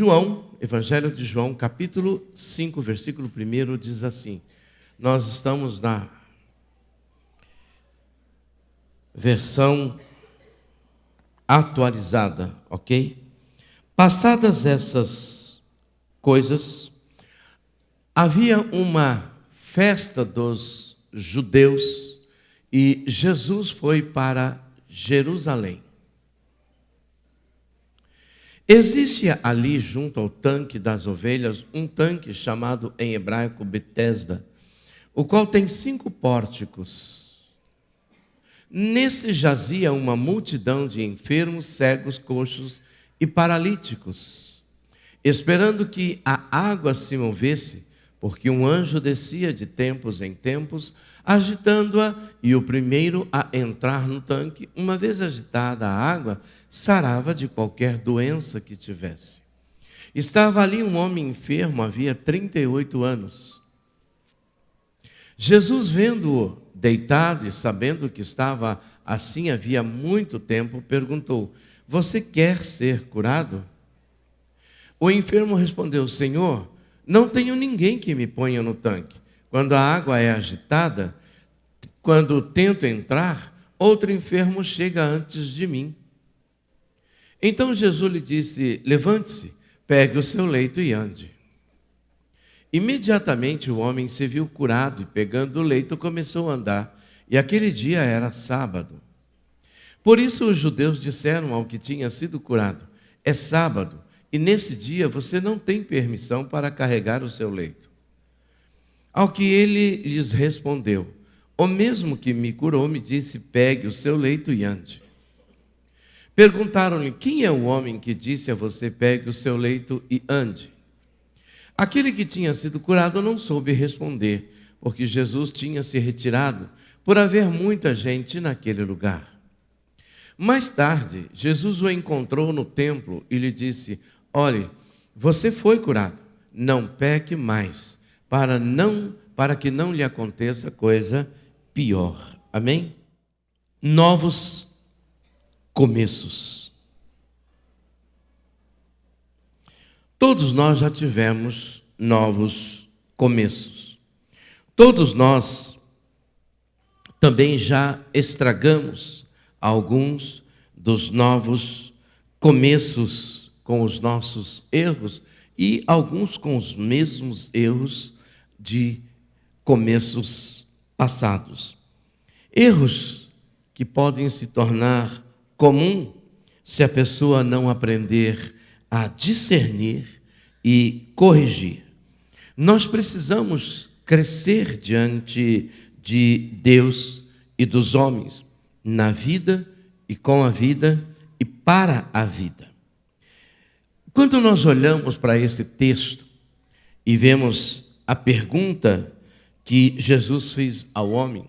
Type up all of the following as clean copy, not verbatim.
João, Evangelho de João, capítulo 5, versículo 1, diz assim. Nós estamos na versão atualizada, ok? Passadas essas coisas, havia uma festa dos judeus e Jesus foi para Jerusalém. Existe ali, junto ao tanque das ovelhas, um tanque chamado em hebraico Betesda, o qual tem 5 pórticos. Nesse jazia uma multidão de enfermos, cegos, coxos e paralíticos, esperando que a água se movesse, porque um anjo descia de tempos em tempos, agitando-a, e o primeiro a entrar no tanque, uma vez agitada a água, sarava de qualquer doença que tivesse. Estava ali um homem enfermo, havia 38 anos. Jesus, vendo-o deitado e sabendo que estava assim havia muito tempo, perguntou: você quer ser curado? O enfermo respondeu: Senhor, não tenho ninguém que me ponha no tanque. Quando a água é agitada, quando tento entrar, outro enfermo chega antes de mim. Então Jesus lhe disse: levante-se, pegue o seu leito e ande. Imediatamente o homem se viu curado e, pegando o leito, começou a andar. E aquele dia era sábado. Por isso os judeus disseram ao que tinha sido curado: é sábado, e nesse dia você não tem permissão para carregar o seu leito. Ao que ele lhes respondeu: o mesmo que me curou me disse: pegue o seu leito e ande. Perguntaram-lhe: quem é o homem que disse a você: pegue o seu leito e ande? Aquele que tinha sido curado não soube responder, porque Jesus tinha se retirado, por haver muita gente naquele lugar. Mais tarde, Jesus o encontrou no templo e lhe disse: olhe, você foi curado, não peque mais, para que não lhe aconteça coisa pior. Amém? Novos começos. Todos nós já tivemos novos começos. Todos nós também já estragamos alguns dos novos começos com os nossos erros e alguns com os mesmos erros de começos passados. Erros que podem se tornar comum se a pessoa não aprender a discernir e corrigir. Nós precisamos crescer diante de Deus e dos homens, na vida e com a vida e para a vida. Quando nós olhamos para esse texto e vemos a pergunta que Jesus fez ao homem,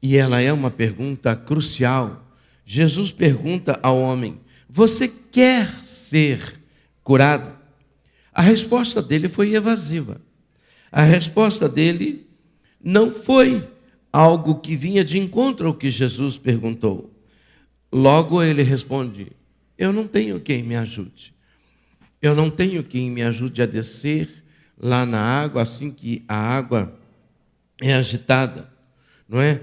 e ela é uma pergunta crucial. Jesus pergunta ao homem: você quer ser curado? A resposta dele foi evasiva. A resposta dele não foi algo que vinha de encontro ao que Jesus perguntou. Logo ele responde: eu não tenho quem me ajude. Eu não tenho quem me ajude a descer lá na água assim que a água é agitada, não é?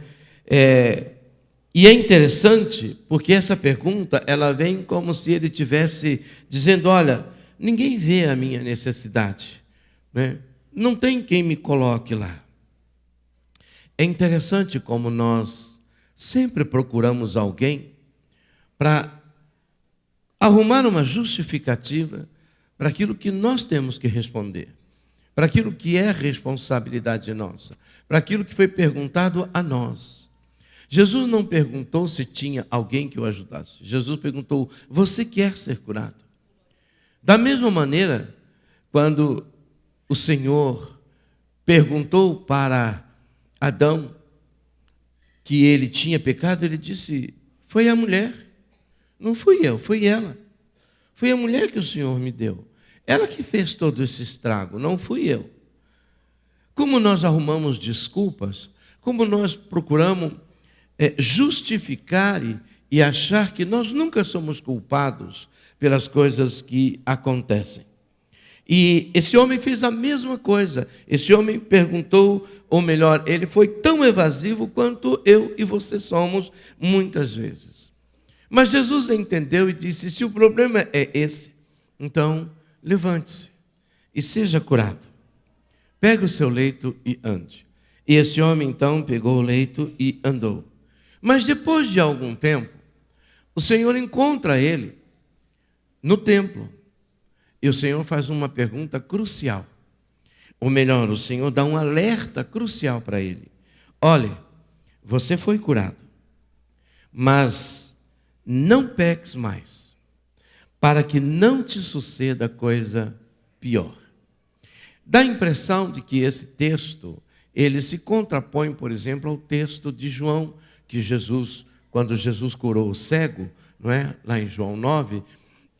E é interessante porque essa pergunta ela vem como se ele estivesse dizendo: olha, ninguém vê a minha necessidade, né? Não tem quem me coloque lá. É interessante como nós sempre procuramos alguém para arrumar uma justificativa para aquilo que nós temos que responder, para aquilo que é responsabilidade nossa, para aquilo que foi perguntado a nós. Jesus não perguntou se tinha alguém que o ajudasse. Jesus perguntou: você quer ser curado? Da mesma maneira, quando o Senhor perguntou para Adão que ele tinha pecado, ele disse: foi a mulher, não fui eu, foi ela. Foi a mulher que o Senhor me deu. Ela que fez todo esse estrago, não fui eu. Como nós arrumamos desculpas, como nós procuramos justificar e achar que nós nunca somos culpados pelas coisas que acontecem. E esse homem fez a mesma coisa. Esse homem perguntou, ou melhor, ele foi tão evasivo quanto eu e você somos muitas vezes. Mas Jesus entendeu e disse: se o problema é esse, então levante-se e seja curado. Pegue o seu leito e ande. E esse homem então pegou o leito e andou. Mas depois de algum tempo, o Senhor encontra ele no templo. E o Senhor faz uma pergunta crucial. Ou melhor, o Senhor dá um alerta crucial para ele. Olha, você foi curado, mas não peques mais, para que não te suceda coisa pior. Dá a impressão de que esse texto, ele se contrapõe, por exemplo, ao texto de João, que Jesus, quando Jesus curou o cego, não é? Lá em João 9,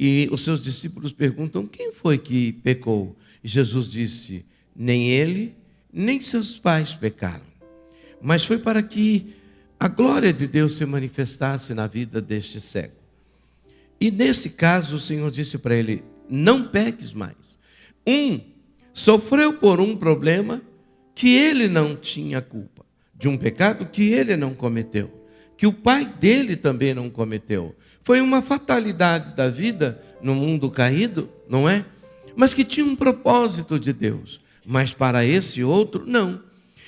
e os seus discípulos perguntam: quem foi que pecou? E Jesus disse: nem ele, nem seus pais pecaram, mas foi para que a glória de Deus se manifestasse na vida deste cego. E nesse caso o Senhor disse para ele: não peques mais. Sofreu por um problema que ele não tinha culpa, de um pecado que ele não cometeu, que o pai dele também não cometeu. Foi uma fatalidade da vida no mundo caído, não é? Mas que tinha um propósito de Deus. Mas para esse outro, não.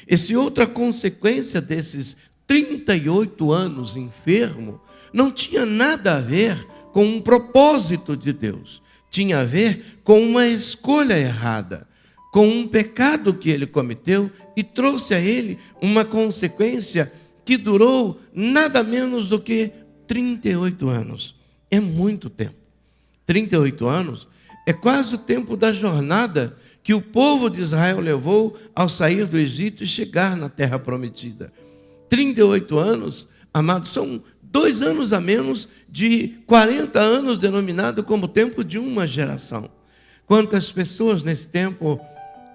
Esse outro, a consequência desses 38 anos enfermo, não tinha nada a ver com um propósito de Deus. Tinha a ver com uma escolha errada, com um pecado que ele cometeu e trouxe a ele uma consequência que durou nada menos do que 38 anos. É muito tempo. 38 anos é quase o tempo da jornada que o povo de Israel levou ao sair do Egito e chegar na terra prometida. 38 anos, amados, são 2 anos a menos de 40 anos, denominado como tempo de uma geração. Quantas pessoas nesse tempo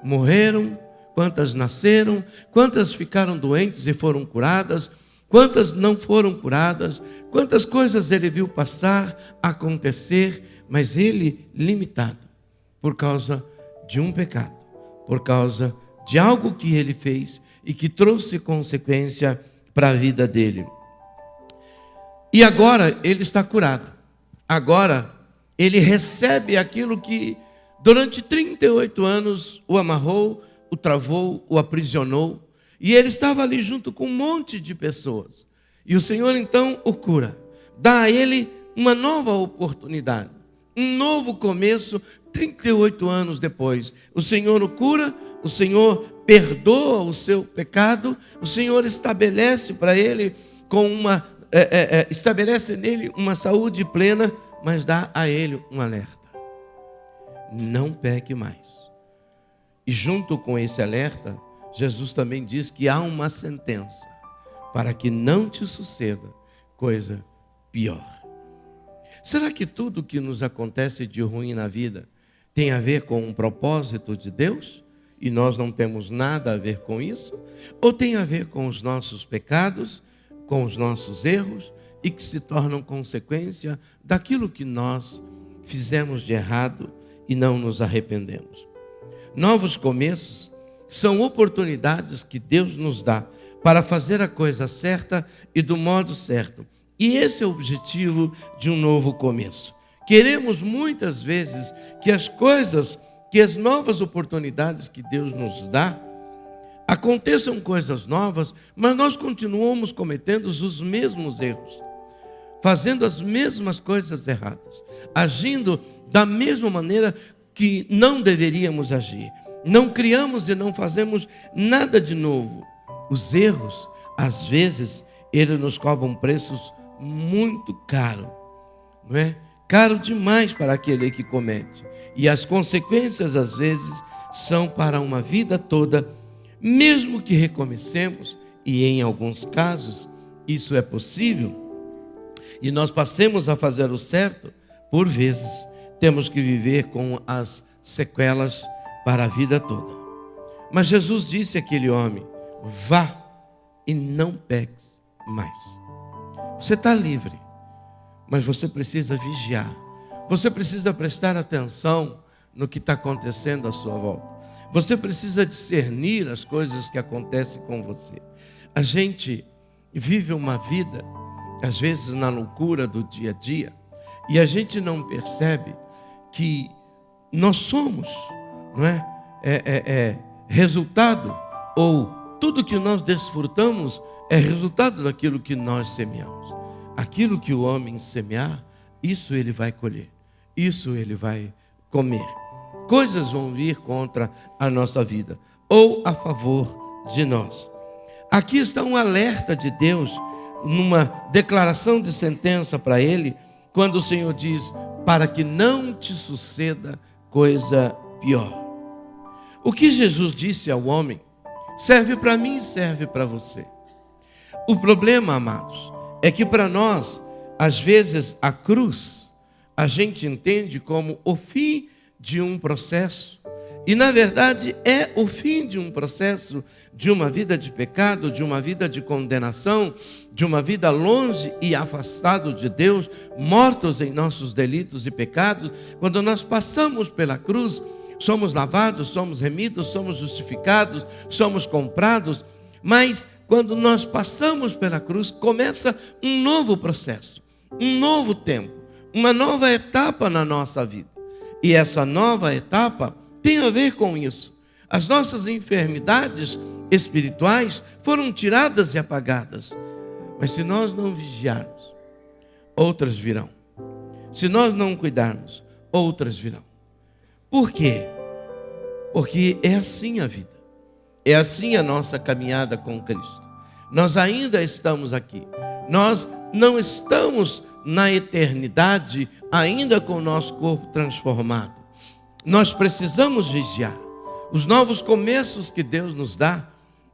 morreram, quantas nasceram, quantas ficaram doentes e foram curadas, quantas não foram curadas, quantas coisas ele viu passar, acontecer, mas ele limitado, por causa de um pecado, por causa de algo que ele fez e que trouxe consequência para a vida dele. E agora ele está curado. Agora ele recebe aquilo que durante 38 anos o amarrou, o travou, o aprisionou. E ele estava ali junto com um monte de pessoas. E o Senhor então o cura. Dá a ele uma nova oportunidade, um novo começo, 38 anos depois. O Senhor o cura, o Senhor perdoa o seu pecado, o Senhor estabelece para ele estabelece nele uma saúde plena, mas dá a ele um alerta: não peque mais. E junto com esse alerta, Jesus também diz que há uma sentença para que não te suceda coisa pior. Será que tudo que nos acontece de ruim na vida tem a ver com um propósito de Deus e nós não temos nada a ver com isso? Ou tem a ver com os nossos pecados, com os nossos erros e que se tornam consequência daquilo que nós fizemos de errado e não nos arrependemos? Novos começos são oportunidades que Deus nos dá para fazer a coisa certa e do modo certo. E esse é o objetivo de um novo começo. Queremos muitas vezes que as novas oportunidades que Deus nos dá, aconteçam coisas novas, mas nós continuamos cometendo os mesmos erros, fazendo as mesmas coisas erradas, agindo da mesma maneira que não deveríamos agir. Não criamos e não fazemos nada de novo. Os erros, às vezes, eles nos cobram preços muito caros, não é? Caro demais para aquele que comete. E as consequências, às vezes, são para uma vida toda, mesmo que recomecemos, e em alguns casos isso é possível, e nós passemos a fazer o certo, por vezes temos que viver com as sequelas para a vida toda. Mas Jesus disse àquele homem: vá e não peques mais. Você está livre, mas você precisa vigiar. Você precisa prestar atenção no que está acontecendo à sua volta. Você precisa discernir as coisas que acontecem com você. A gente vive uma vida, às vezes na loucura do dia a dia, e a gente não percebe que nós somos, não é? Resultado, ou tudo que nós desfrutamos é resultado daquilo que nós semeamos. Aquilo que o homem semear, isso ele vai colher, isso ele vai comer. Coisas vão vir contra a nossa vida ou a favor de nós. Aqui está um alerta de Deus, numa declaração de sentença para ele, quando o Senhor diz: para que não te suceda coisa pior. O que Jesus disse ao homem serve para mim e serve para você. O problema, amados, é que para nós, às vezes, a cruz, a gente entende como o fim de um processo. E, na verdade, é o fim de um processo, de uma vida de pecado, de uma vida de condenação, de uma vida longe e afastado de Deus, mortos em nossos delitos e pecados. Quando nós passamos pela cruz, somos lavados, somos remidos, somos justificados, somos comprados. Mas quando nós passamos pela cruz, começa um novo processo, um novo tempo, uma nova etapa na nossa vida. E essa nova etapa tem a ver com isso. As nossas enfermidades espirituais foram tiradas e apagadas. Mas se nós não vigiarmos, outras virão. Se nós não cuidarmos, outras virão. Por quê? Porque é assim a vida. É assim a nossa caminhada com Cristo. Nós ainda estamos aqui. Nós não estamos na eternidade ainda com o nosso corpo transformado. Nós precisamos vigiar os novos começos que Deus nos dá.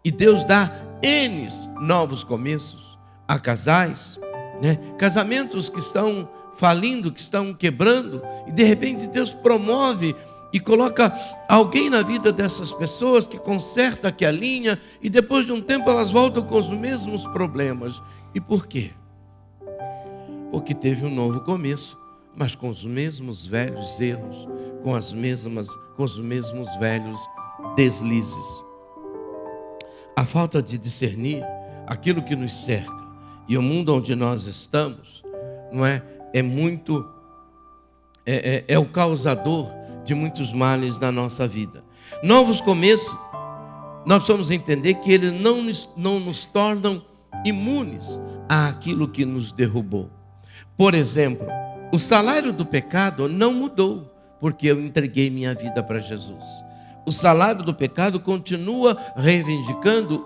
E Deus dá N novos começos a casais, né? Casamentos que estão falindo, que estão quebrando. E de repente Deus promove e coloca alguém na vida dessas pessoas que conserta, que alinha, e depois de um tempo elas voltam com os mesmos problemas. E por quê? Porque teve um novo começo, mas com os mesmos velhos erros, com os mesmos velhos deslizes. A falta de discernir aquilo que nos cerca e o mundo onde nós estamos, não é? É o causador de muitos males na nossa vida. Novos começos, nós vamos entender que eles não nos tornam imunes àquilo que nos derrubou. Por exemplo, o salário do pecado não mudou porque eu entreguei minha vida para Jesus. O salário do pecado continua reivindicando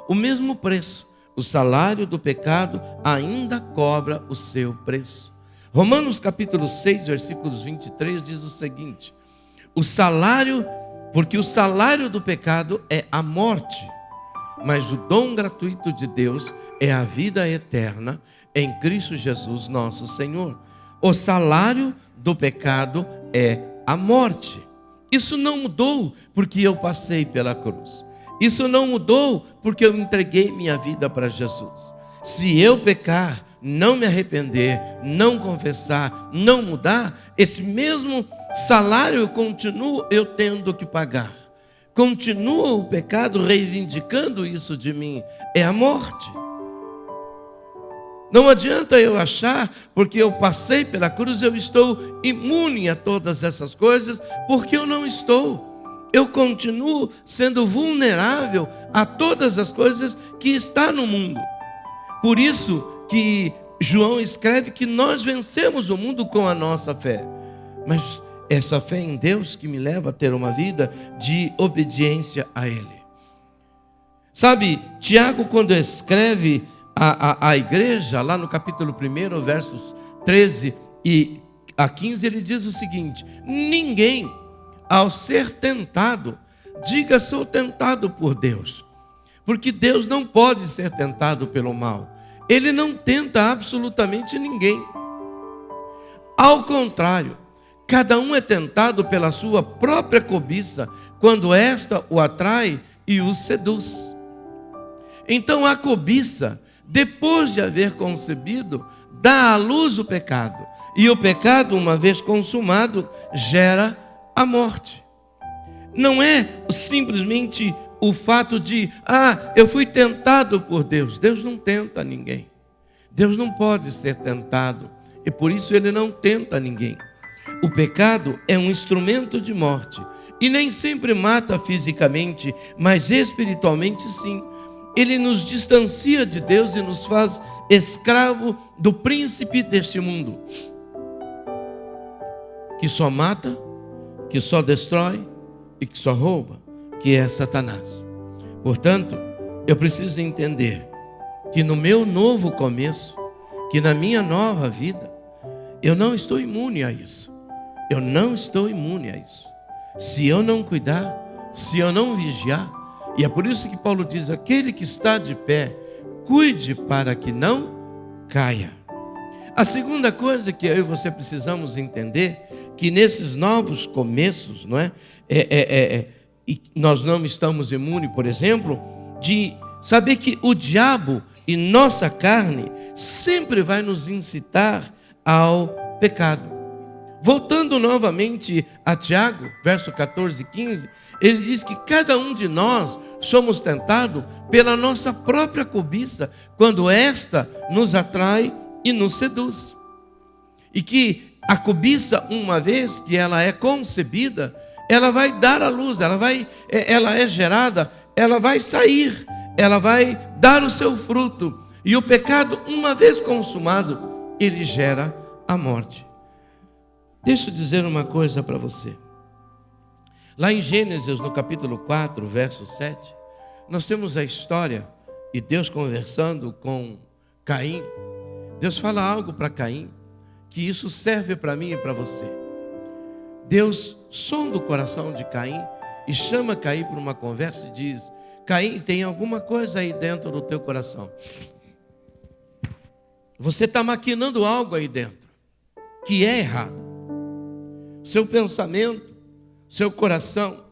o mesmo preço. O salário do pecado ainda cobra o seu preço. Romanos capítulo 6, versículos 23 diz o seguinte: porque o salário do pecado é a morte, mas o dom gratuito de Deus é a vida eterna em Cristo Jesus nosso Senhor. O salário do pecado é a morte. Isso não mudou porque eu passei pela cruz. Isso não mudou porque eu entreguei minha vida para Jesus. Se eu pecar, não me arrepender, não confessar, não mudar, esse mesmo salário continua eu tendo que pagar. Continua o pecado reivindicando isso de mim. É a morte. Não adianta eu achar, porque eu passei pela cruz, eu estou imune a todas essas coisas, porque eu não estou. Eu continuo sendo vulnerável a todas as coisas que estão no mundo. Por isso que João escreve que nós vencemos o mundo com a nossa fé. Mas essa fé em Deus que me leva a ter uma vida de obediência a Ele. Sabe, Tiago, quando escreve a igreja, lá no capítulo 1, versos 13 e a 15, ele diz o seguinte: ninguém, ao ser tentado, diga sou tentado por Deus, porque Deus não pode ser tentado pelo mal. Ele não tenta absolutamente ninguém. Ao contrário, cada um é tentado pela sua própria cobiça, quando esta o atrai e o seduz. Então a cobiça, depois de haver concebido, dá à luz o pecado. E o pecado, uma vez consumado, gera a morte. Não é simplesmente o fato de, eu fui tentado por Deus. Deus não tenta ninguém. Deus não pode ser tentado. E por isso ele não tenta ninguém. O pecado é um instrumento de morte. E nem sempre mata fisicamente, mas espiritualmente sim. Ele nos distancia de Deus e nos faz escravo do príncipe deste mundo, que só mata, que só destrói e que só rouba, que é Satanás. Portanto, eu preciso entender que no meu novo começo, que na minha nova vida, eu não estou imune a isso. Eu não estou imune a isso. Se eu não cuidar, se eu não vigiar, e é por isso que Paulo diz, aquele que está de pé, cuide para que não caia. A segunda coisa que eu e você precisamos entender, que nesses novos começos, não é? E nós não estamos imunes, por exemplo, de saber que o diabo e nossa carne sempre vai nos incitar ao pecado. Voltando novamente a Tiago, verso 14 e 15, ele diz que cada um de nós somos tentados pela nossa própria cobiça, quando esta nos atrai e nos seduz. E que a cobiça, uma vez que ela é concebida, ela vai dar à luz, ela é gerada, ela vai sair, ela vai dar o seu fruto. E o pecado, uma vez consumado, ele gera a morte. Deixa eu dizer uma coisa para você. Lá em Gênesis, no capítulo 4, verso 7, nós temos a história e Deus conversando com Caim. Deus fala algo para Caim, que isso serve para mim e para você. Deus sonda o coração de Caim e chama Caim para uma conversa e diz: Caim, tem alguma coisa aí dentro do teu coração. Você está maquinando algo aí dentro que é errado. Seu pensamento, seu coração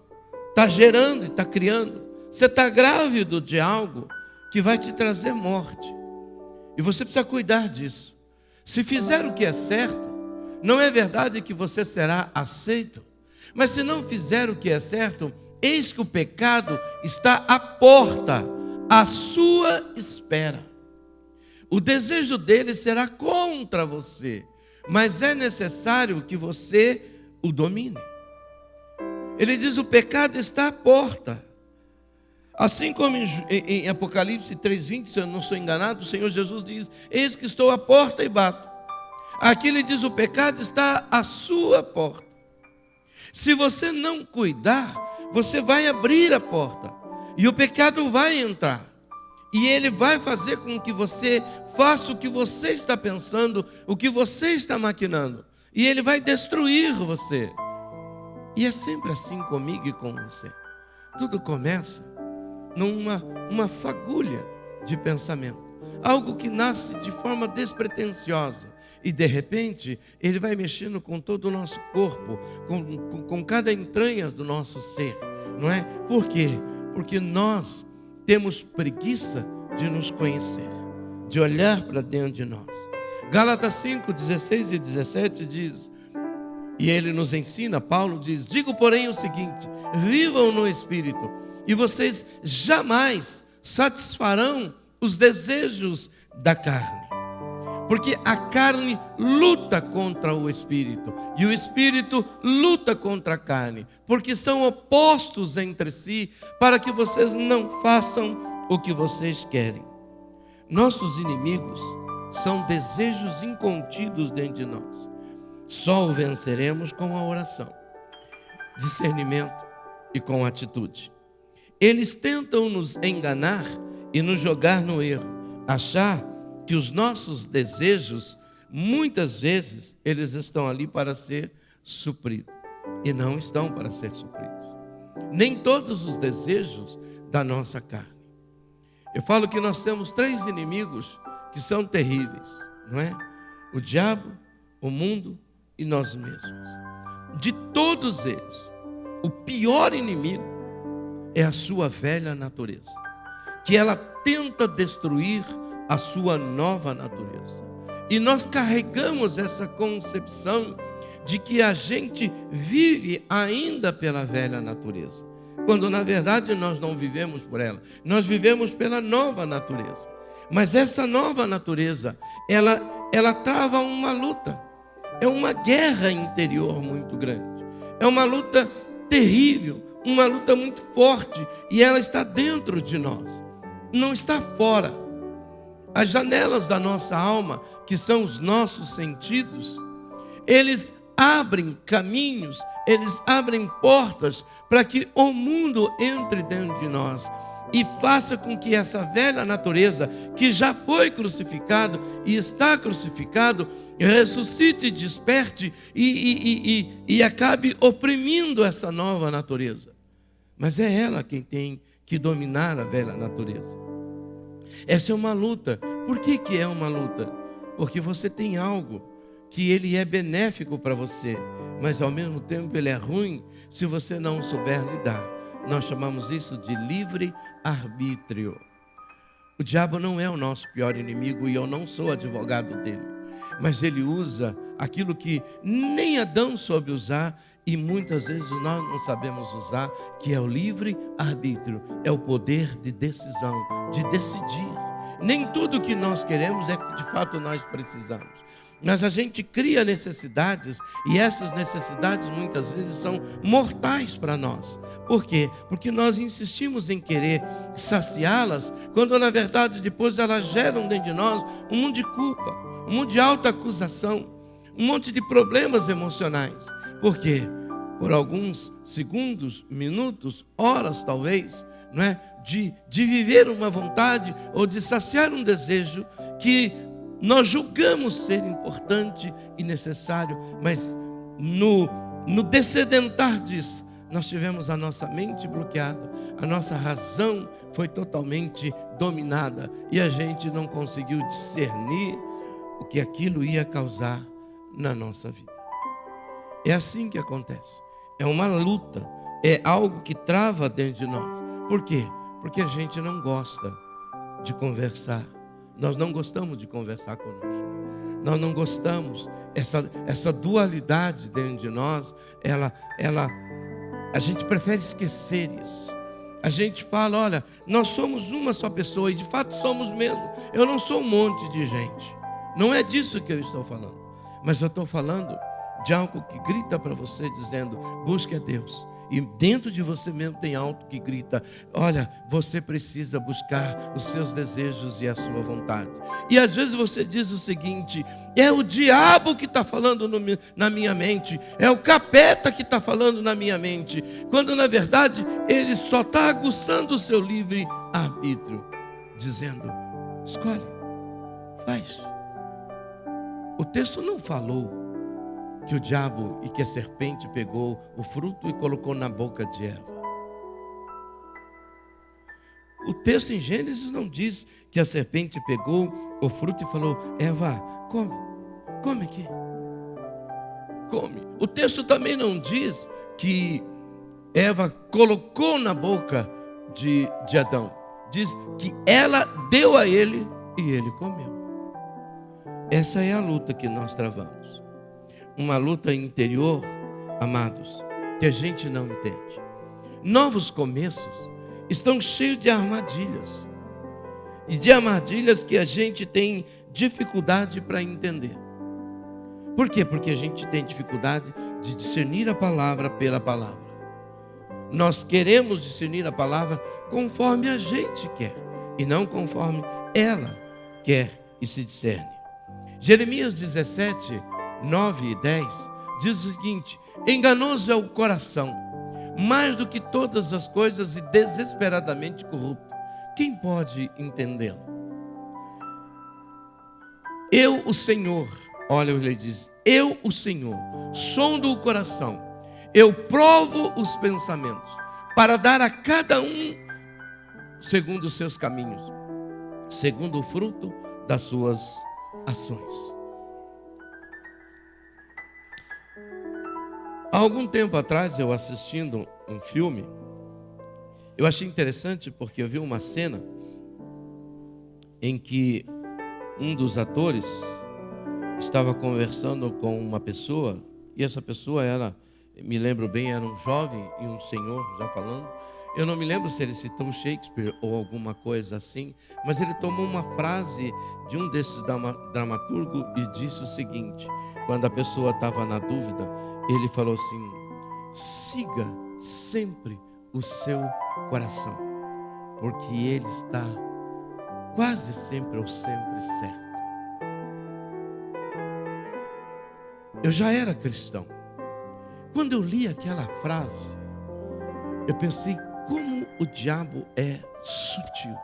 está gerando e está criando. Você está grávido de algo que vai te trazer morte. E você precisa cuidar disso. Se fizer o que é certo, não é verdade que você será aceito. Mas se não fizer o que é certo, eis que o pecado está à porta, à sua espera. O desejo dele será contra você, mas é necessário que você o domine. Ele diz: o pecado está à porta. Assim como em Apocalipse 3:20, se eu não sou enganado, o Senhor Jesus diz: eis que estou à porta e bato. Aqui ele diz: o pecado está à sua porta. Se você não cuidar, você vai abrir a porta e o pecado vai entrar. E ele vai fazer com que você faça o que você está pensando, o que você está maquinando. E ele vai destruir você. E é sempre assim comigo e com você. Tudo começa numa fagulha de pensamento. Algo que nasce de forma despretensiosa. E de repente, ele vai mexendo com todo o nosso corpo, com cada entranha do nosso ser. Não é? Por quê? Porque nós temos preguiça de nos conhecer, de olhar para dentro de nós. Gálatas 5, 16 e 17 diz, e ele nos ensina, Paulo diz: digo porém o seguinte, vivam no Espírito, e vocês jamais satisfarão os desejos da carne. Porque a carne luta contra o Espírito, e o Espírito luta contra a carne, porque são opostos entre si, para que vocês não façam o que vocês querem. Nossos inimigos são desejos incontidos dentro de nós. Só o venceremos com a oração, discernimento e com atitude. Eles tentam nos enganar e nos jogar no erro, achar que os nossos desejos, muitas vezes, eles estão ali para ser supridos, e não estão para ser supridos. Nem todos os desejos da nossa carne. Eu falo que nós temos 3 inimigos que são terríveis, não é? O diabo, o mundo e nós mesmos. De todos eles, o pior inimigo é a sua velha natureza, que ela tenta destruir a sua nova natureza. E nós carregamos essa concepção de que a gente vive ainda pela velha natureza, quando na verdade nós não vivemos por ela, nós vivemos pela nova natureza. Mas essa nova natureza, ela trava uma luta, é uma guerra interior muito grande, é uma luta terrível, uma luta muito forte, e ela está dentro de nós, não está fora. As janelas da nossa alma, que são os nossos sentidos, eles abrem caminhos, eles abrem portas para que o mundo entre dentro de nós e faça com que essa velha natureza, que já foi crucificado e está crucificado, ressuscite, desperte e acabe oprimindo essa nova natureza. Mas é ela quem tem que dominar a velha natureza. Essa é uma luta. Por que é uma luta? Porque você tem algo que ele é benéfico para você, mas ao mesmo tempo ele é ruim se você não souber lidar. Nós chamamos isso de livre-arbítrio. O diabo não é o nosso pior inimigo e eu não sou advogado dele, mas ele usa aquilo que nem Adão soube usar e muitas vezes nós não sabemos usar, que é o livre-arbítrio, é o poder de decisão, de decidir. Nem tudo que nós queremos é que de fato nós precisamos, mas a gente cria necessidades e essas necessidades muitas vezes são mortais para nós. Por quê? Porque nós insistimos em querer saciá-las, quando na verdade depois elas geram dentro de nós um monte de culpa, um monte de autoacusação, um monte de problemas emocionais. Por quê? Por alguns segundos, minutos, horas talvez, não é? De viver uma vontade ou de saciar um desejo que nós julgamos ser importante e necessário, mas no descedentar disso, nós tivemos a nossa mente bloqueada, a nossa razão foi totalmente dominada e a gente não conseguiu discernir o que aquilo ia causar na nossa vida. É assim que acontece. É uma luta, é algo que trava dentro de nós. Por quê? Porque a gente não gosta de conversar. Nós não gostamos de conversar conosco. Nós não gostamos. Essa dualidade dentro de nós, a gente prefere esquecer isso. A gente fala, olha, nós somos uma só pessoa, e de fato somos mesmo. Eu não sou um monte de gente. Não é disso que eu estou falando. Mas eu estou falando de algo que grita para você dizendo, busque a Deus. E dentro de você mesmo tem algo que grita, olha, você precisa buscar os seus desejos e a sua vontade. E às vezes você diz o seguinte, é o diabo que está falando na minha mente, é o capeta que está falando na minha mente, quando na verdade ele só está aguçando o seu livre-arbítrio, dizendo, escolhe, faz. O texto não falou que o diabo e que a serpente pegou o fruto e colocou na boca de Eva. O texto em Gênesis não diz que a serpente pegou o fruto e falou, Eva, come aqui, come. O texto também não diz que Eva colocou na boca de Adão. Diz que ela deu a ele e ele comeu. Essa é a luta que nós travamos. Uma luta interior, amados, que a gente não entende. Novos começos estão cheios de armadilhas. E de armadilhas que a gente tem dificuldade para entender. Por quê? Porque a gente tem dificuldade de discernir a palavra pela palavra. Nós queremos discernir a palavra conforme a gente quer, e não conforme ela quer e se discerne. Jeremias 17, 9 e 10 diz o seguinte, enganoso é o coração, mais do que todas as coisas e desesperadamente corrupto. Quem pode entendê-lo? Eu, o Senhor, olha, ele diz, eu, o Senhor, sondo o coração, eu provo os pensamentos, para dar a cada um segundo os seus caminhos, segundo o fruto das suas ações. Há algum tempo atrás, eu assistindo um filme, eu achei interessante porque eu vi uma cena em que um dos atores estava conversando com uma pessoa, e essa pessoa era, me lembro bem, era um jovem e um senhor, já falando. Eu não me lembro se ele citou Shakespeare ou alguma coisa assim, mas ele tomou uma frase de um desses dramaturgos e disse o seguinte: quando a pessoa estava na dúvida, ele falou assim: siga sempre o seu coração, porque ele está quase sempre ou sempre certo. Eu já era cristão. Quando eu li aquela frase, eu pensei como o diabo é sutil.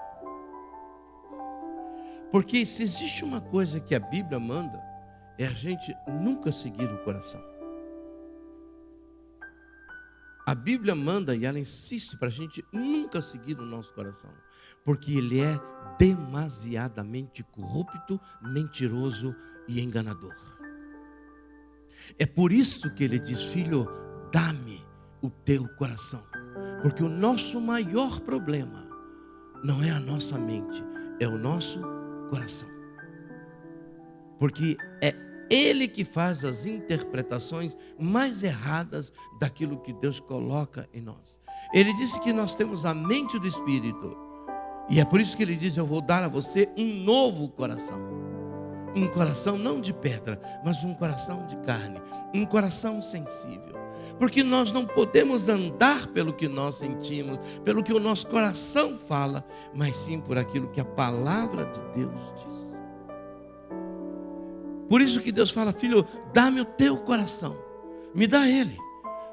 Porque se existe uma coisa que a Bíblia manda, é a gente nunca seguir o coração. A Bíblia manda e ela insiste para a gente nunca seguir o nosso coração, porque ele é demasiadamente corrupto, mentiroso e enganador. É por isso que ele diz: filho, dá-me o teu coração. Porque o nosso maior problema não é a nossa mente, é o nosso coração. Porque é ele que faz as interpretações mais erradas daquilo que Deus coloca em nós. Ele disse que nós temos a mente do Espírito. E é por isso que ele diz: eu vou dar a você um novo coração. Um coração não de pedra, mas um coração de carne. Um coração sensível. Porque nós não podemos andar pelo que nós sentimos, pelo que o nosso coração fala, mas sim por aquilo que a palavra de Deus diz. Por isso que Deus fala: filho, dá-me o teu coração, me dá ele.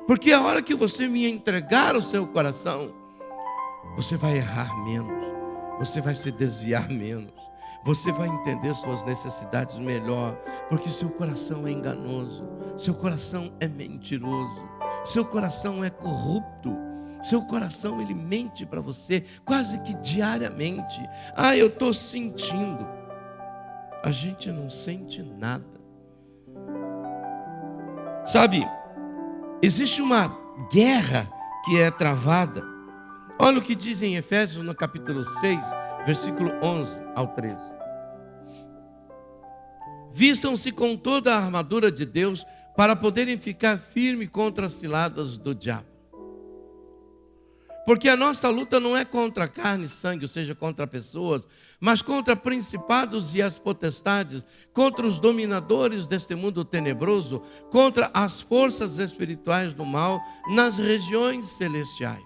Porque a hora que você me entregar o seu coração, você vai errar menos, você vai se desviar menos, você vai entender suas necessidades melhor, porque seu coração é enganoso, seu coração é mentiroso, seu coração é corrupto, seu coração ele mente para você quase que diariamente. Ah, eu estou sentindo. A gente não sente nada. Sabe, existe uma guerra que é travada. Olha o que diz em Efésios no capítulo 6, versículo 11 ao 13. Vistam-se com toda a armadura de Deus para poderem ficar firmes contra as ciladas do diabo. Porque a nossa luta não é contra carne e sangue, ou seja, contra pessoas, mas contra principados e as potestades, contra os dominadores deste mundo tenebroso, contra as forças espirituais do mal nas regiões celestiais.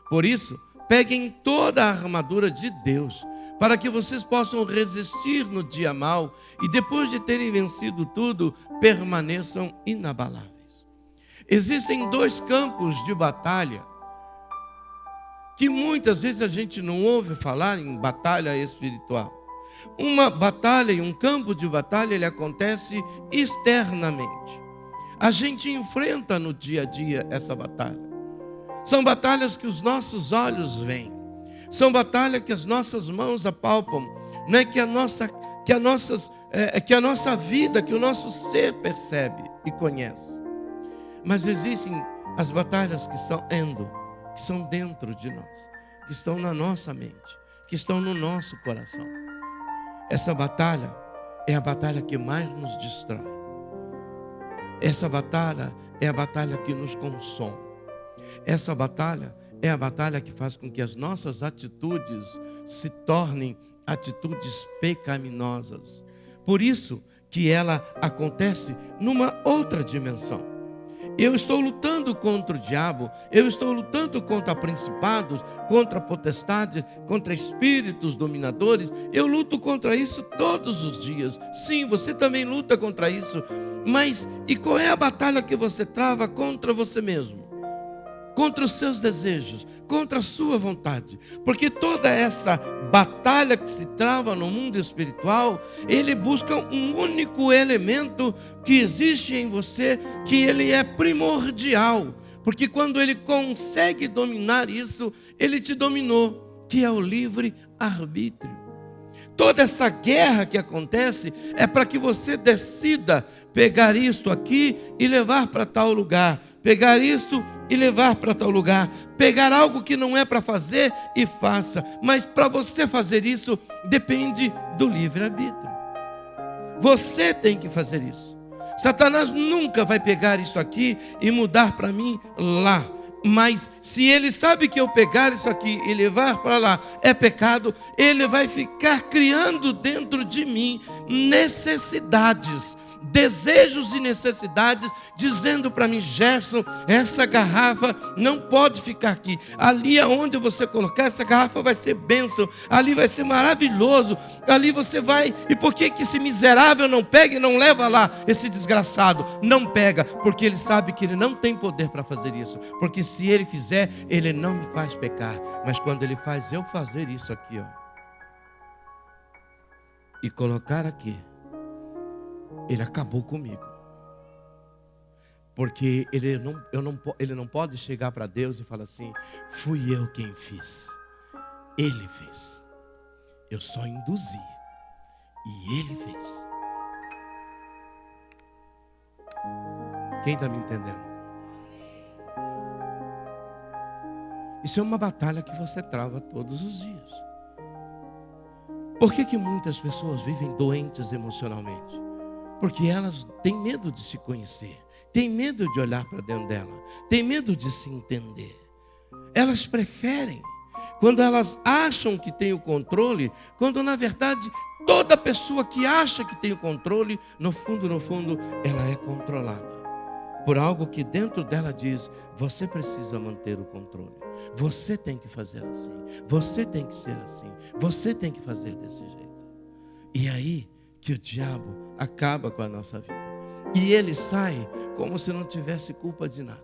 Por isso, peguem toda a armadura de Deus, para que vocês possam resistir no dia mau e depois de terem vencido tudo, permaneçam inabaláveis. Existem dois campos de batalha que muitas vezes a gente não ouve falar em batalha espiritual. Uma batalha e um campo de batalha, ele acontece externamente. A gente enfrenta no dia a dia essa batalha. São batalhas que os nossos olhos veem. São batalhas que as nossas mãos apalpam, não é que a nossa vida, que o nosso ser percebe e conhece. Mas existem as batalhas que são que são dentro de nós, que estão na nossa mente, que estão no nosso coração. Essa batalha é a batalha que mais nos destrói. Essa batalha é a batalha que nos consome. Essa batalha é a batalha que faz com que as nossas atitudes se tornem atitudes pecaminosas. Por isso que ela acontece numa outra dimensão. Eu estou lutando contra o diabo, eu estou lutando contra principados, contra potestades, contra espíritos dominadores. Eu luto contra isso todos os dias. Sim, você também luta contra isso. Mas e qual é a batalha que você trava contra você mesmo? Contra os seus desejos, contra a sua vontade. Porque toda essa batalha que se trava no mundo espiritual, ele busca um único elemento que existe em você, que ele é primordial. Porque quando ele consegue dominar isso, ele te dominou, que é o livre-arbítrio. Toda essa guerra que acontece é para que você decida pegar isto aqui e levar para tal lugar. Pegar isto e levar para tal lugar. Pegar algo que não é para fazer e faça. Mas para você fazer isso, depende do livre-arbítrio. Você tem que fazer isso. Satanás nunca vai pegar isso aqui e mudar para mim lá. Mas se ele sabe que eu pegar isso aqui e levar para lá é pecado, ele vai ficar criando dentro de mim necessidades, desejos e necessidades, dizendo para mim: Gerson, essa garrafa não pode ficar aqui. Ali aonde você colocar essa garrafa vai ser bênção, ali vai ser maravilhoso, ali você vai. E por que esse miserável não pega e não leva lá? Esse desgraçado não pega, porque ele sabe que ele não tem poder para fazer isso, porque se ele fizer, ele não me faz pecar. Mas quando ele faz eu fazer isso aqui, ó, e colocar aqui, ele acabou comigo. Porque ele não pode chegar para Deus e falar assim: fui eu quem fiz, ele fez, eu só induzi e ele fez. Quem está me entendendo? Isso é uma batalha que você trava todos os dias. Por que muitas pessoas vivem doentes emocionalmente? Porque elas têm medo de se conhecer, têm medo de olhar para dentro dela, têm medo de se entender. Elas preferem, quando elas acham que tem o controle, quando na verdade toda pessoa que acha que tem o controle, no fundo, ela é controlada por algo que dentro dela diz: você precisa manter o controle, você tem que fazer assim, você tem que ser assim, você tem que fazer desse jeito. E aí que o diabo acaba com a nossa vida. E ele sai como se não tivesse culpa de nada.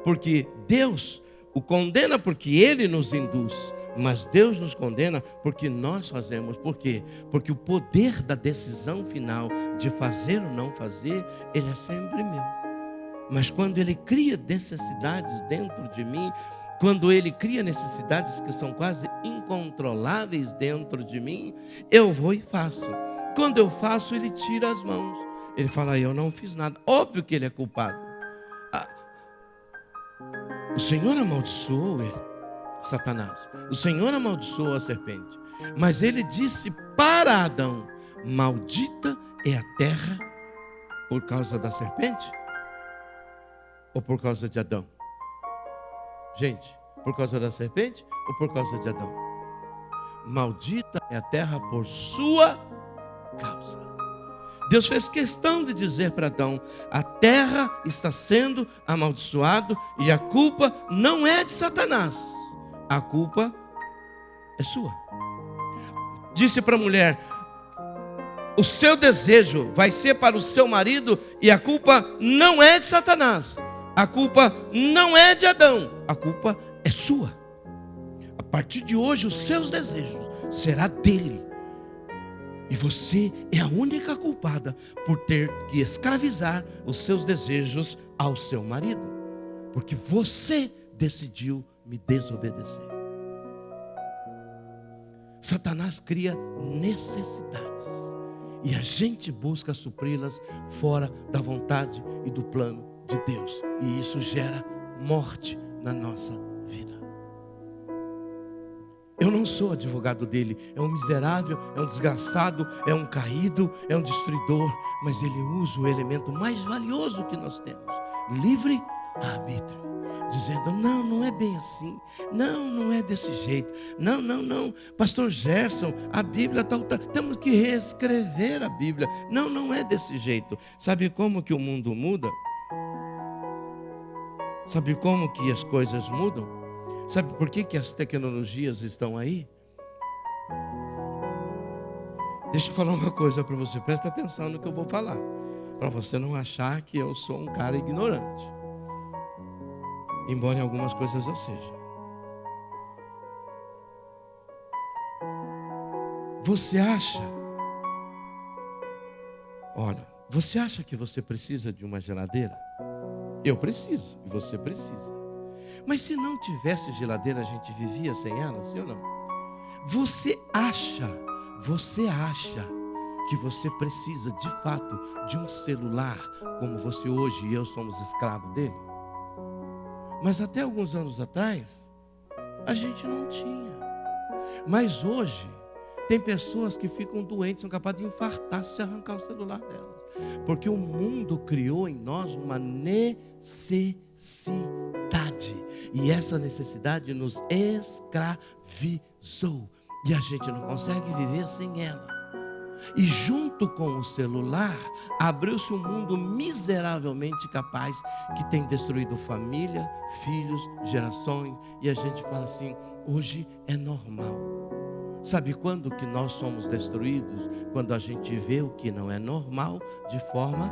Porque Deus o condena porque ele nos induz, mas Deus nos condena porque nós fazemos. Por quê? Porque o poder da decisão final de fazer ou não fazer, ele é sempre meu. Mas quando ele cria necessidades dentro de mim, quando ele cria necessidades que são quase incontroláveis dentro de mim, eu vou e faço. Quando eu faço, ele tira as mãos. Ele fala: eu não fiz nada. Óbvio que ele é culpado. O Senhor amaldiçoou ele, Satanás. O Senhor amaldiçoou a serpente. Mas ele disse para Adão: maldita é a terra por causa da serpente? Ou por causa de Adão? Gente, por causa da serpente ou por causa de Adão? Maldita é a terra por sua causa. Deus fez questão de dizer para Adão: a terra está sendo amaldiçoada e a culpa não é de Satanás, a culpa é sua. Disse para a mulher: o seu desejo vai ser para o seu marido e a culpa não é de Satanás, a culpa não é de Adão, a culpa é sua. A partir de hoje os seus desejos serão dele. E você é a única culpada por ter que escravizar os seus desejos ao seu marido. Porque você decidiu me desobedecer. Satanás cria necessidades. E a gente busca supri-las fora da vontade e do plano de Deus. E isso gera morte na nossa vida. Eu não sou advogado dele, é um miserável, é um desgraçado, é um caído, é um destruidor, mas ele usa o elemento mais valioso que nós temos, livre-arbítrio, dizendo: não, não é bem assim, não, não é desse jeito, não, pastor Gerson, a Bíblia temos que reescrever a Bíblia, não é desse jeito. Sabe como que o mundo muda? Sabe como que as coisas mudam? Sabe por que as tecnologias estão aí? Deixa eu falar uma coisa para você, presta atenção no que eu vou falar, para você não achar que eu sou um cara ignorante, embora em algumas coisas eu seja. Você acha que você precisa de uma geladeira? Eu preciso, e você precisa. Mas se não tivesse geladeira, a gente vivia sem ela, sim ou não? Você acha que você precisa de fato de um celular, como você hoje e eu somos escravos dele? Mas até alguns anos atrás, a gente não tinha. Mas hoje, Tem pessoas que ficam doentes, são capazes de infartar se arrancar o celular delas. Porque o mundo criou em nós uma necessidade. E essa necessidade nos escravizou. E a gente não consegue viver sem ela. E junto com o celular, abriu-se um mundo miseravelmente capaz, que tem destruído família, filhos, gerações. E a gente fala assim, hoje é normal. Sabe quando que nós somos destruídos? Quando a gente vê o que não é normal de forma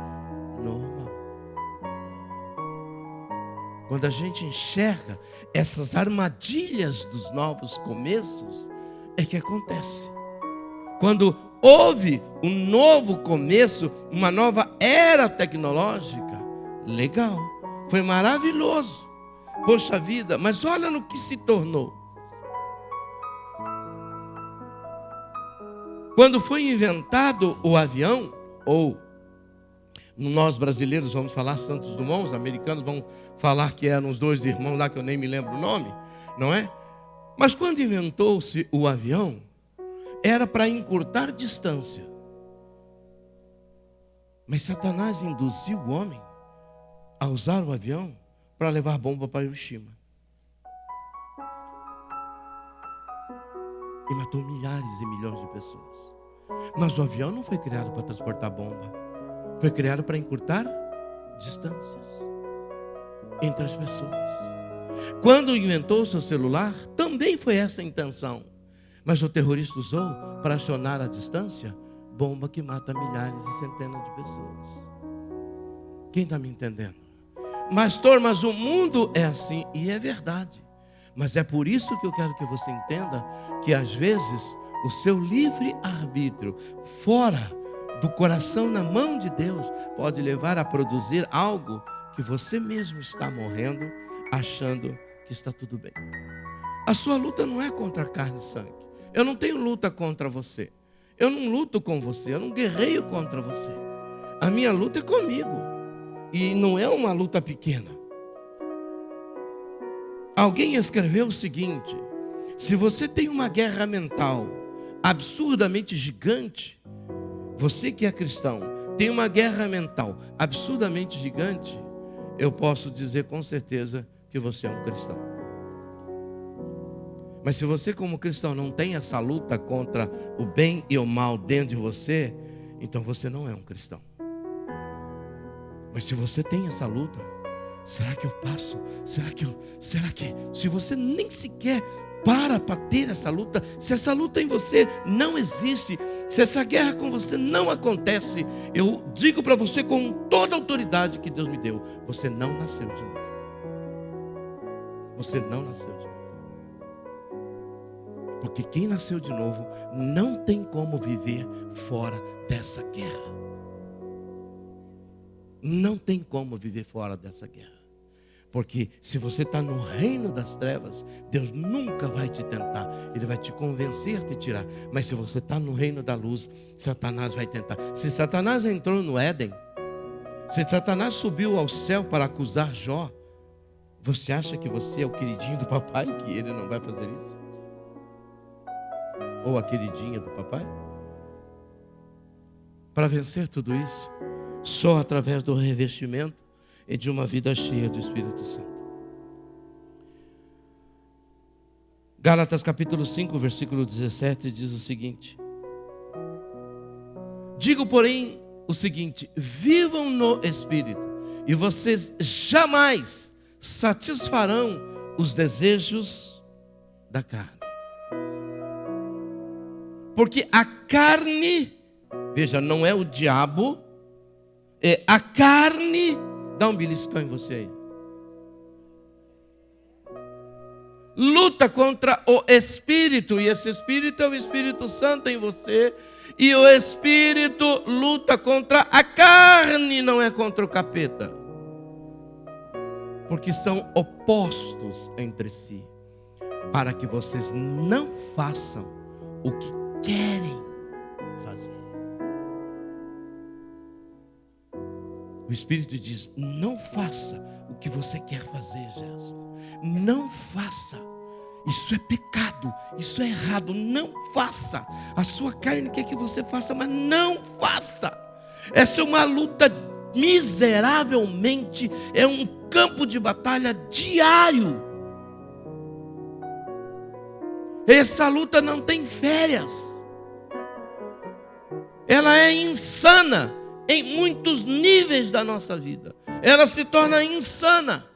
normal. Quando a gente enxerga essas armadilhas dos novos começos, é que acontece. Quando houve um novo começo, uma nova era tecnológica, legal, foi maravilhoso. Poxa vida, mas olha no que se tornou. Quando foi inventado o avião, ou nós brasileiros vamos falar Santos Dumont, os americanos vão falar que eram os dois irmãos lá que eu nem me lembro o nome, não é? Mas quando inventou-se o avião, era para encurtar distância. Mas Satanás induziu o homem a usar o avião para levar bomba para Hiroshima. E matou milhares e milhões de pessoas. Mas o avião não foi criado para transportar bomba. Foi criado para encurtar distâncias entre as pessoas. Quando inventou o seu celular, também foi essa a intenção. Mas o terrorista usou para acionar a distância bomba que mata milhares e centenas de pessoas. Quem está me entendendo? Mas o mundo é assim, e é verdade. Mas é por isso que eu quero que você entenda que às vezes o seu livre-arbítrio fora do coração na mão de Deus pode levar a produzir algo que você mesmo está morrendo achando que está tudo bem. A sua luta não é contra carne e sangue. Eu não tenho luta contra você. Eu não luto com você, eu não guerreio contra você. A minha luta é comigo. E não é uma luta pequena. Alguém escreveu o seguinte: se você tem uma guerra mental absurdamente gigante, você que é cristão tem uma guerra mental absurdamente gigante, eu posso dizer com certeza que você é um cristão. Mas se você como cristão não tem essa luta contra o bem e o mal dentro de você, então você não é um cristão. Mas se você tem essa luta, será que eu passo? Será que se você nem sequer para ter essa luta, se essa luta em você não existe, se essa guerra com você não acontece, eu digo para você com toda a autoridade que Deus me deu, você não nasceu de novo. Você não nasceu de novo. Porque quem nasceu de novo não tem como viver fora dessa guerra. Não tem como viver fora dessa guerra. Porque se você está no reino das trevas, Deus nunca vai te tentar. Ele vai te convencer a te tirar. Mas se você está no reino da luz, Satanás vai tentar. Se Satanás entrou no Éden, se Satanás subiu ao céu para acusar Jó, você acha que você é o queridinho do papai, que ele não vai fazer isso? Ou a queridinha do papai? Para vencer tudo isso, só através do revestimento e de uma vida cheia do Espírito Santo. Gálatas capítulo 5, versículo 17 diz o seguinte: digo, porém, o seguinte: vivam no Espírito, e vocês jamais satisfarão os desejos da carne. Porque a carne, veja, não é o diabo, é a carne. Dá um beliscão em você aí. Luta contra o Espírito, e esse Espírito é o Espírito Santo em você. E o Espírito luta contra a carne, não é contra o capeta. Porque são opostos entre si, para que vocês não façam o que querem fazer. O Espírito diz: não faça o que você quer fazer, Gerson. Não faça. Isso é pecado, isso é errado, não faça. A sua carne quer que você faça, mas não faça. Essa é uma luta miseravelmente, é um campo de batalha diário. Essa luta não tem férias. Ela é insana em muitos níveis da nossa vida. Ela se torna insana,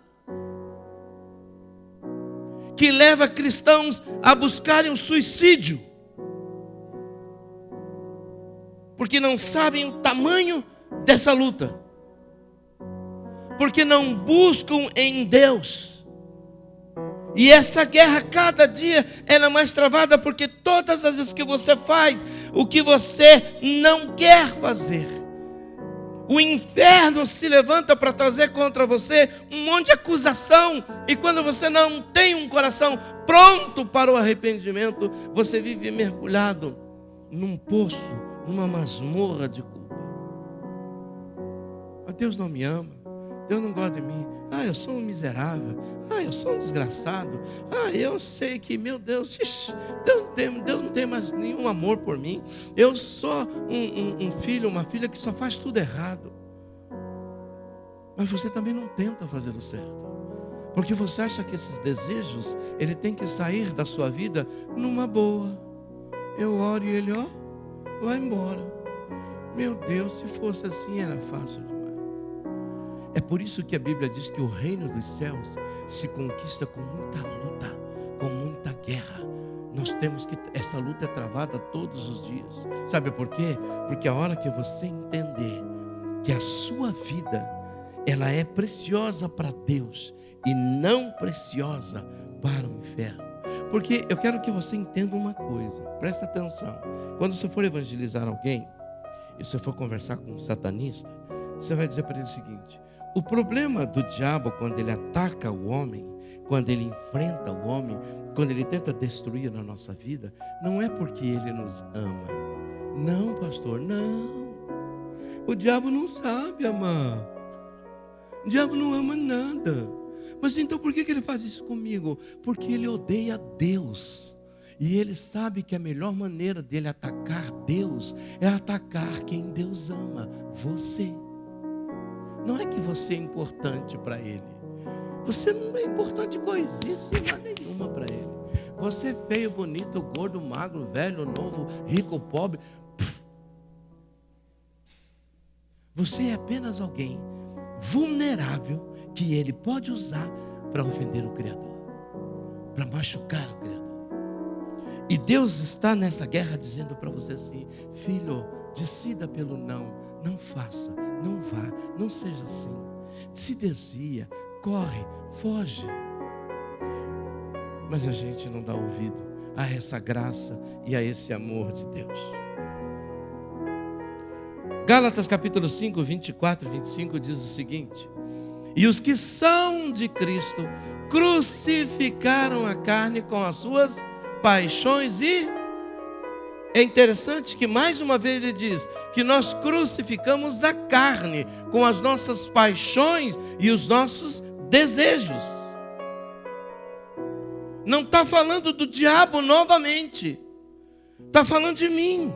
que leva cristãos a buscarem o suicídio, porque não sabem o tamanho dessa luta, porque não buscam em Deus. E essa guerra, cada dia, ela é mais travada, porque todas as vezes que você faz o que você não quer fazer, o inferno se levanta para trazer contra você um monte de acusação. E quando você não tem um coração pronto para o arrependimento, você vive mergulhado num poço, numa masmorra de culpa. Mas Deus não me ama, Deus não gosta de mim. Eu sou um miserável. Eu sou um desgraçado. Eu sei que, meu Deus, Deus não tem mais nenhum amor por mim. Eu sou um filho, uma filha que só faz tudo errado. Mas você também não tenta fazer o certo, porque você acha que esses desejos, ele tem que sair da sua vida numa boa. Eu oro e ele, vai embora. Meu Deus, se fosse assim era fácil demais. É por isso que a Bíblia diz que o reino dos céus se conquista com muita luta, com muita guerra. Nós temos que, essa luta é travada todos os dias. Sabe por quê? Porque a hora que você entender que a sua vida, ela é preciosa para Deus e não preciosa para o inferno. Porque eu quero que você entenda uma coisa, presta atenção. Quando você for evangelizar alguém, e você for conversar com um satanista, você vai dizer para ele o seguinte: o problema do diabo, quando ele ataca o homem, quando ele enfrenta o homem, quando ele tenta destruir a nossa vida, não é porque ele nos ama. Não, pastor, não. O diabo não sabe amar. O diabo não ama nada. Mas então por que ele faz isso comigo? Porque ele odeia Deus. E ele sabe que a melhor maneira dele atacar Deus é atacar quem Deus ama, você. Não é que você é importante para ele. Você não é importante coisíssima nenhuma para ele. Você é feio, bonito, gordo, magro, velho, novo, rico, pobre. Você é apenas alguém vulnerável que ele pode usar para ofender o Criador, para machucar o Criador. E Deus está nessa guerra dizendo para você assim: filho, decida pelo não, não faça, não vá, não seja assim. Se desvia, corre, foge. Mas a gente não dá ouvido a essa graça e a esse amor de Deus. Gálatas capítulo 5, 24 e 25 diz o seguinte: e os que são de Cristo crucificaram a carne com as suas paixões e... É interessante que mais uma vez ele diz que nós crucificamos a carne com as nossas paixões e os nossos desejos. Não está falando do diabo novamente, está falando de mim,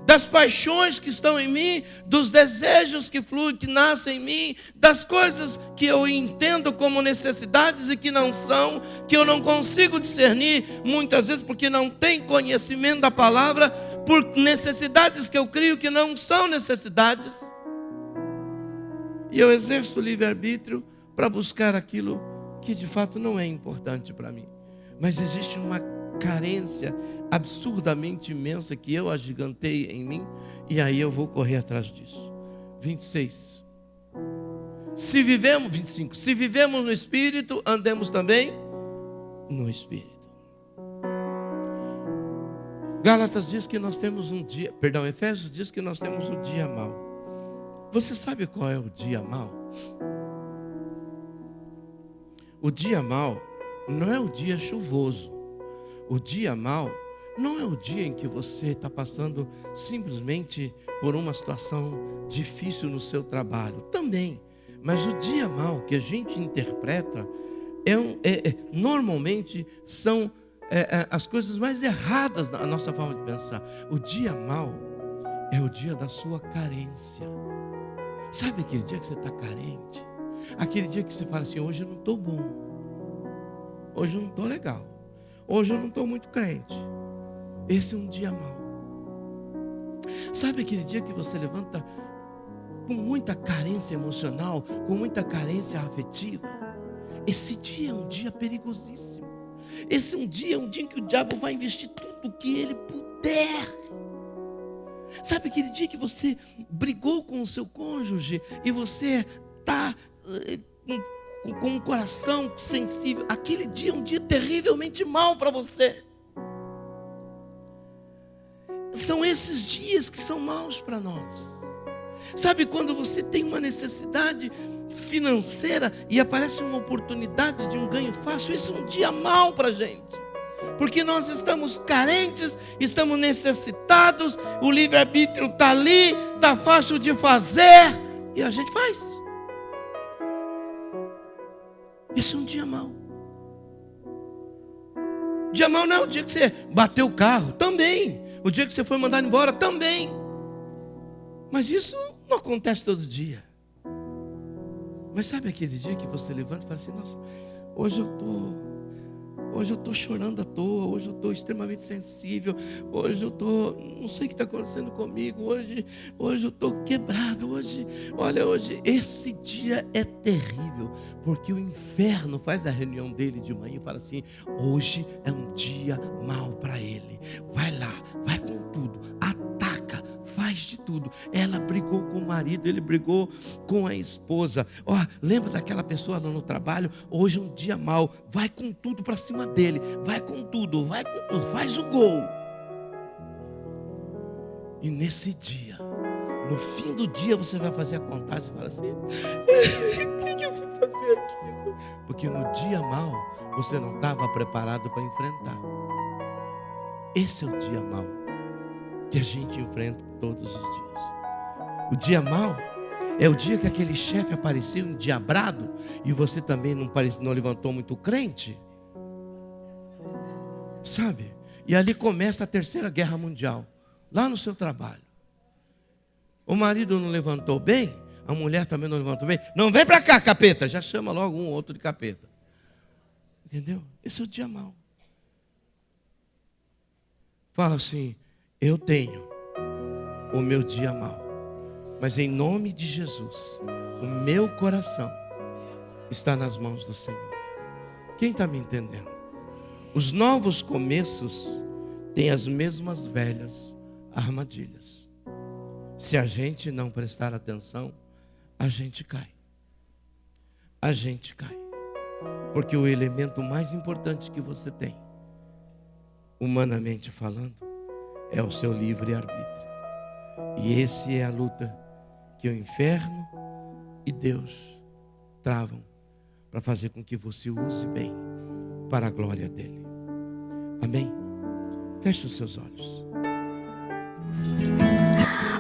das paixões que estão em mim, dos desejos que fluem, que nascem em mim, das coisas que eu entendo como necessidades e que não são, que eu não consigo discernir, muitas vezes porque não tem conhecimento da palavra, por necessidades que eu crio que não são necessidades. E eu exerço o livre-arbítrio para buscar aquilo que de fato não é importante para mim. Mas existe uma carência absurdamente imensa que eu agigantei em mim, e aí eu vou correr atrás disso. 26. 25. Se vivemos no Espírito, andemos também no Espírito. Gálatas diz que nós temos Efésios diz que nós temos um dia mau. Você sabe qual é o dia mau? O dia mau não é o dia chuvoso. O dia mau não é o dia em que você está passando simplesmente por uma situação difícil no seu trabalho. Também. Mas o dia mau que a gente interpreta normalmente são as coisas mais erradas na nossa forma de pensar. O dia mau é o dia da sua carência. Sabe aquele dia que você está carente? Aquele dia que você fala assim: hoje eu não estou bom, hoje eu não estou legal, hoje eu não estou muito crente. Esse é um dia mau. Sabe aquele dia que você levanta com muita carência emocional, com muita carência afetiva? Esse dia é um dia perigosíssimo. Esse é um dia em que o diabo vai investir tudo que ele puder. Sabe aquele dia que você brigou com o seu cônjuge e você está com um coração sensível? Aquele dia é um dia terrivelmente mau para você. São esses dias que são maus para nós. Sabe quando você tem uma necessidade financeira e aparece uma oportunidade de um ganho fácil? Isso é um dia mau para a gente. Porque nós estamos carentes, estamos necessitados, o livre-arbítrio está ali, está fácil de fazer, e a gente faz. Isso é um dia mau. Dia mau não é o dia que você bateu o carro, também. O dia que você foi mandado embora, também. Mas isso não acontece todo dia. Mas sabe aquele dia que você levanta e fala assim: nossa, hoje eu estou chorando à toa, hoje eu estou extremamente sensível, hoje eu estou, não sei o que está acontecendo comigo, hoje eu estou quebrado, hoje, esse dia é terrível, porque o inferno faz a reunião dele de manhã e fala assim: hoje é um dia mau para ele, vai lá, vai com tudo, ataca, faz de tudo. Ela brigou com o marido, ele brigou com a esposa. Lembra daquela pessoa lá no trabalho? Hoje é um dia mau, vai com tudo para cima dele, vai com tudo, faz o gol. E nesse dia, no fim do dia, você vai fazer a contagem e fala assim: o que eu fui fazer aqui? Porque no dia mau você não estava preparado para enfrentar. Esse é o dia mau que a gente enfrenta todos os dias. O dia mau é o dia que aquele chefe apareceu endiabrado e você também não levantou muito crente, sabe? E ali começa a Terceira Guerra Mundial, lá no seu trabalho. O marido não levantou bem, a mulher também não levantou bem. Não vem para cá, capeta. Já chama logo um ou outro de capeta. Entendeu? Esse é o dia mau. Fala assim: eu tenho o meu dia mau, mas em nome de Jesus, o meu coração está nas mãos do Senhor. Quem está me entendendo? Os novos começos têm as mesmas velhas armadilhas. Se a gente não prestar atenção, a gente cai. A gente cai. Porque o elemento mais importante que você tem, humanamente falando, é o seu livre-arbítrio. E esse é a luta que o inferno e Deus travam para fazer com que você use bem para a glória dele. Amém? Feche os seus olhos.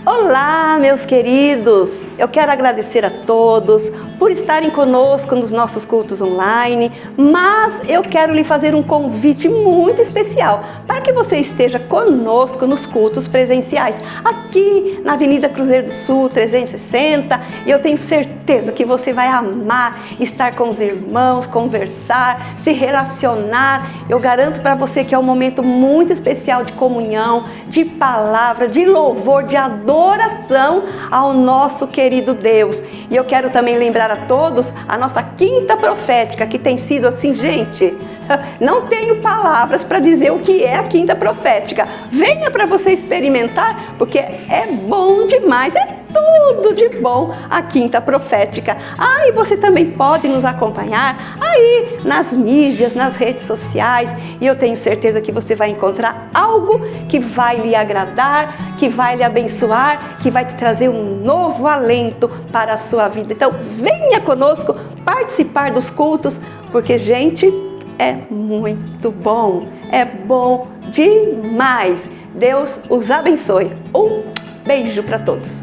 Olá, meus queridos! Eu quero agradecer a todos por estarem conosco nos nossos cultos online, mas eu quero lhe fazer um convite muito especial para que você esteja conosco nos cultos presenciais, aqui na Avenida Cruzeiro do Sul, 360, e eu tenho certeza que você vai amar estar com os irmãos, conversar, se relacionar. Eu garanto para você que é um momento muito especial de comunhão, de palavra, de louvor, de adoração ao nosso querido Deus. E eu quero também lembrar a todos a nossa quinta profética, que tem sido assim, gente, não tenho palavras para dizer o que é a quinta profética. Venha para você experimentar, porque é bom demais, é tudo de bom a quinta profética. E você também pode nos acompanhar aí nas mídias, nas redes sociais, e eu tenho certeza que você vai encontrar algo que vai lhe agradar, que vai lhe abençoar, que vai te trazer um novo alento para a sua vida. Então venha conosco participar dos cultos, porque, gente, é muito bom, é bom demais. Deus os abençoe. Um beijo para todos.